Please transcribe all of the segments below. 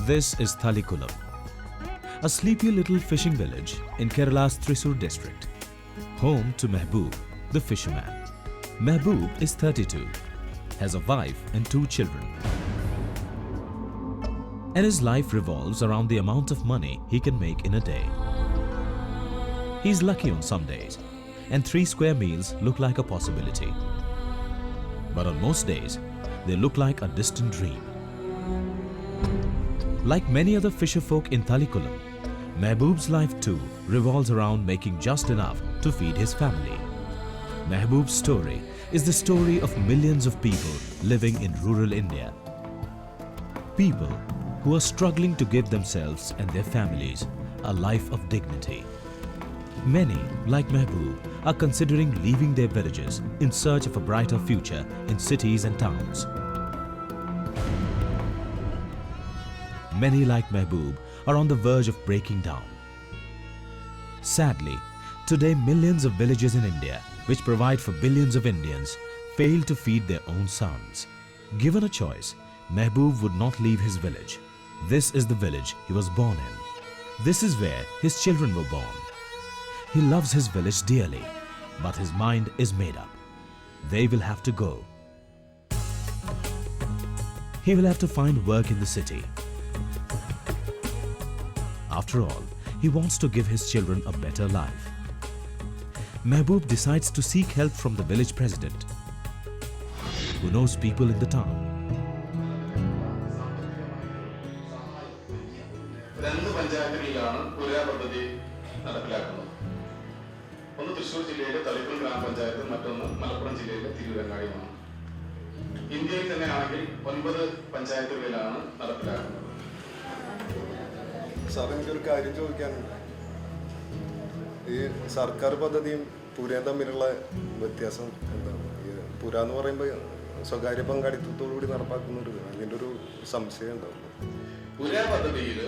This is Thalikulam, a sleepy little fishing village in Kerala's Thrissur district, home to Mehboob, the fisherman. Mehboob is 32, has a wife and 2 children. And his life revolves around the amount of money he can make in a day. He's lucky on some days, and 3 square meals look like a possibility. But on most days, they look like a distant dream. Like many other fisherfolk in Thalikulam, Mehboob's life too revolves around making just enough to feed his family. Mehboob's story is the story of millions of people living in rural India. People who are struggling to give themselves and their families a life of dignity. Many, like Mehboob, are considering leaving their villages in search of a brighter future in cities and towns. Many, like Mehboob, are on the verge of breaking down. Sadly, today millions of villages in India, which provide for billions of Indians, fail to feed their own sons. Given a choice, Mehboob would not leave his village. This is the village he was born in. This is where his children were born. He loves his village dearly, but his mind is made up. They will have to go. He will have to find work in the city. After all, he wants to give his children a better life. Mehboob decides to seek help from the village president, who knows people in the town. ഒന്ന് തൃശ്ശൂർ ജില്ലയിലെ തളിക്കുളം ഗ്രാമപഞ്ചായത്തും മറ്റൊന്ന് മലപ്പുറം ജില്ലയിലെ തിരൂരങ്ങാടിയുമാണ്. ഇന്ത്യയിൽ തന്നെയാണെങ്കിൽ 9 പഞ്ചായത്തുകളിലാണ് നടപ്പിലാക്കുന്നത്. Sir, എനിക്കൊരു കാര്യം ചോദിക്കാനുണ്ട്. ഈ സർക്കാർ പദ്ധതിയും പുര തമ്മിലുള്ള വ്യത്യാസം എന്താണ്? പുര എന്ന് പറയുമ്പോൾ സ്വകാര്യ പങ്കാളിത്തത്തോടുകൂടി നടപ്പാക്കുന്നൊരു അതിൻ്റെ ഒരു സംശയം ഉണ്ടാവും. പുര പദ്ധതിയിൽ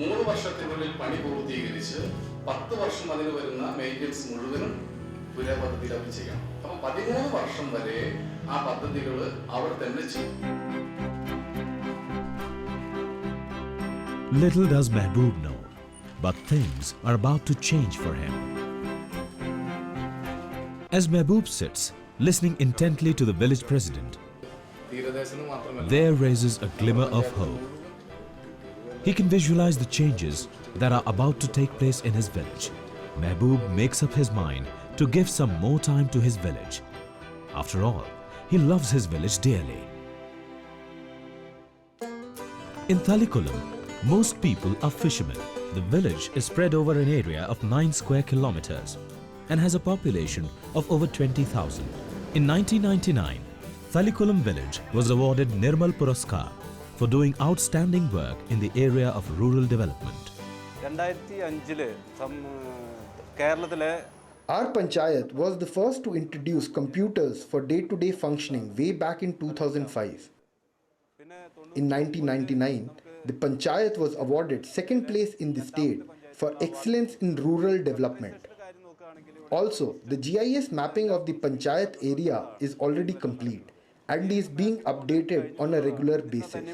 3 വർഷത്തിനുള്ളിൽ പണി പൂർത്തീകരിച്ച് 10 വർഷം അതിന് വരുന്ന മെയിൻ്റെനൻസ് മുഴുവനും പുര പദ്ധതിയിൽ അവർ ചെയ്യണം. അപ്പം 13 വർഷം വരെ ആ പദ്ധതികൾ അവർ തന്നെ ചെയ്യും. Little does Mehboob know, but things are about to change for him. As Mehboob sits, listening intently to the village president, there raises a glimmer of hope. He can visualize the changes that are about to take place in his village. Mehboob makes up his mind to give some more time to his village. After all, he loves his village dearly. In Thalikulam, most people are fishermen. The village is spread over an area of 9 square kilometers and has a population of over 20,000. In 1999, Thalikulam village was awarded Nirmal Puraskar for doing outstanding work in the area of rural development. Our panchayat was the first to introduce computers for day-to-day functioning way back in 2005. In 1999, the panchayat was awarded 2nd place in the state for excellence in rural development. Also, the GIS mapping of the panchayat area is already complete and is being updated on a regular basis.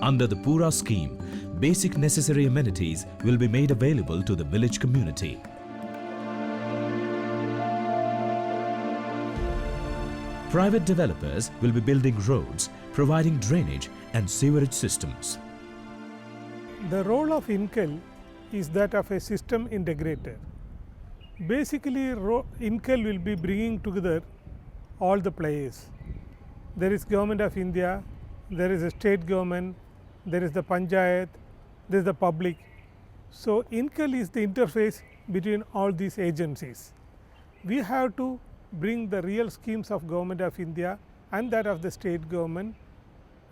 Under the Pura scheme, basic necessary amenities will be made available to the village community. Private developers will be building roads, providing drainage and sewerage systems. The role of INCAL is that of a system integrator. Basically, INCAL will be bringing together all the players. There is Government of India, there is a state government, there is the panchayat, there is the public. So INCAL is the interface between all these agencies. We have to bring the real schemes of Government of India and that of the state government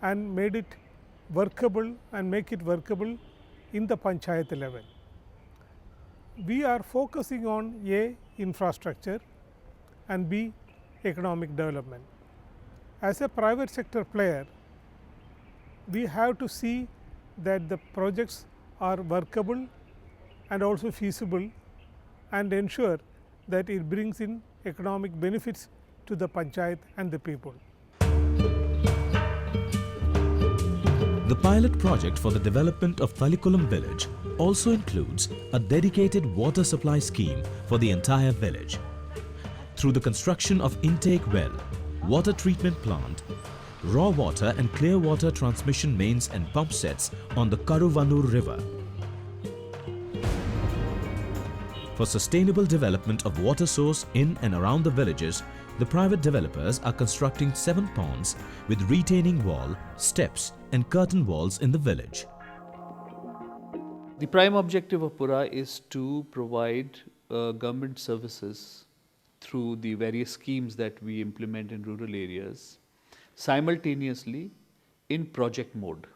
and made it workable and make it workable in the panchayat level. We are focusing on A, infrastructure, and B, economic development. As a private sector player, we have to see that the projects are workable and also feasible and ensure that it brings in economic benefits to the panchayat and the people. The pilot project for the development of Thalikulam village also includes a dedicated water supply scheme for the entire village. Through the construction of intake well, water treatment plant, raw water and clear water transmission mains and pump sets on the Karuvanur river. For sustainable development of water source in and around the villages, the private developers are constructing 7 ponds with retaining wall, steps and curtain walls in the village. The prime objective of Pura is to provide government services through the various schemes that we implement in rural areas simultaneously in project mode.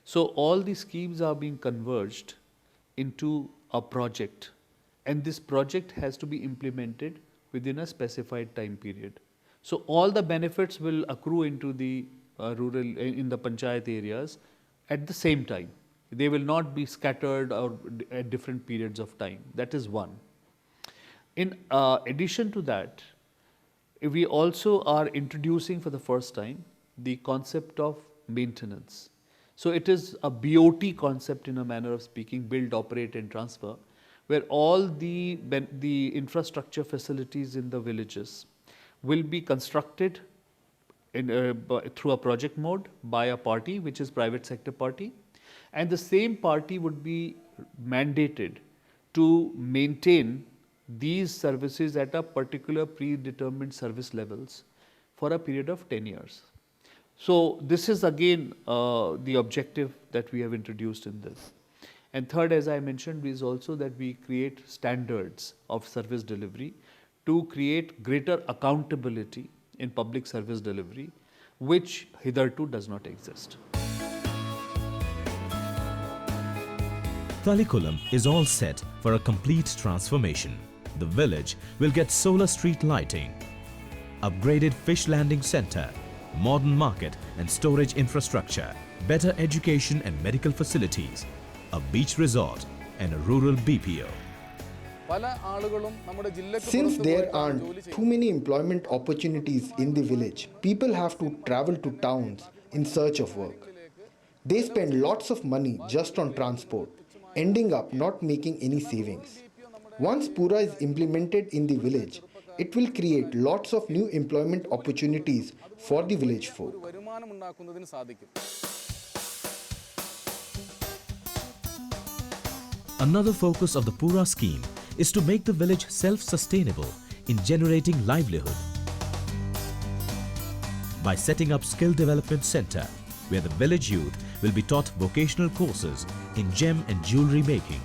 So all the schemes are being converged into a project, and this project has to be implemented within a specified time period. So all the benefits will accrue into the in the panchayat areas at the same time. They will not be scattered or at different periods of time. That is one. In addition to that, we also are introducing for the first time the concept of maintenance. So it is a BOT concept in a manner of speaking, build, operate and transfer, where all the infrastructure facilities in the villages will be constructed through a project mode by a party, which is private sector party, and the same party would be mandated to maintain these services at a particular predetermined service levels for a period of 10 years. So this is again the objective that we have introduced in this. And third, as I mentioned, is also that we create standards of service delivery to create greater accountability in public service delivery, which hitherto does not exist. Thalikulam is all set for a complete transformation. The village will get solar street lighting, upgraded fish landing center, modern market and storage infrastructure, better education and medical facilities, a beach resort and a rural BPO. Since there aren't too many employment opportunities in the village, people have to travel to towns in search of work. They spend lots of money just on transport, ending up not making any savings. Once Pura is implemented in the village, it will create lots of new employment opportunities for the village folk. Another focus of the Pura scheme is to make the village self-sustainable in generating livelihood by setting up skill development center where the village youth will be taught vocational courses in gem and jewelry making,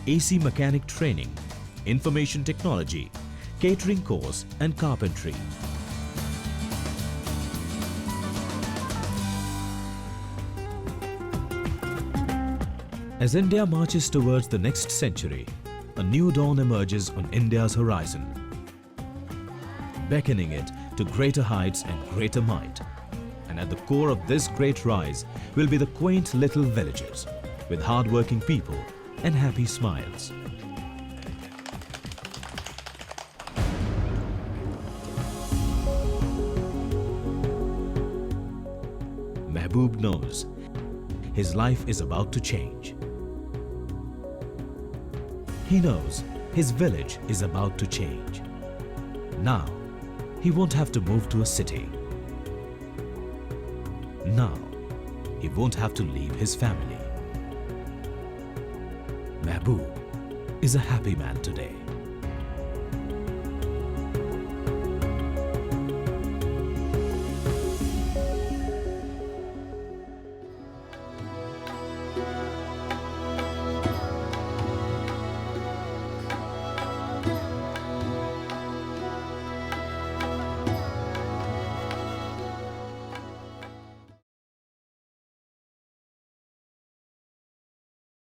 AC mechanic training, information technology, catering course and carpentry. As India marches towards the next century, a new dawn emerges on India's horizon, beckoning it to greater heights and greater might. And at the core of this great rise will be the quaint little villages with hard-working people and happy smiles. Mehboob knows his life is about to change. He knows his village is about to change. Now, he won't have to move to a city. Now, he won't have to leave his family. Mehboob is a happy man today.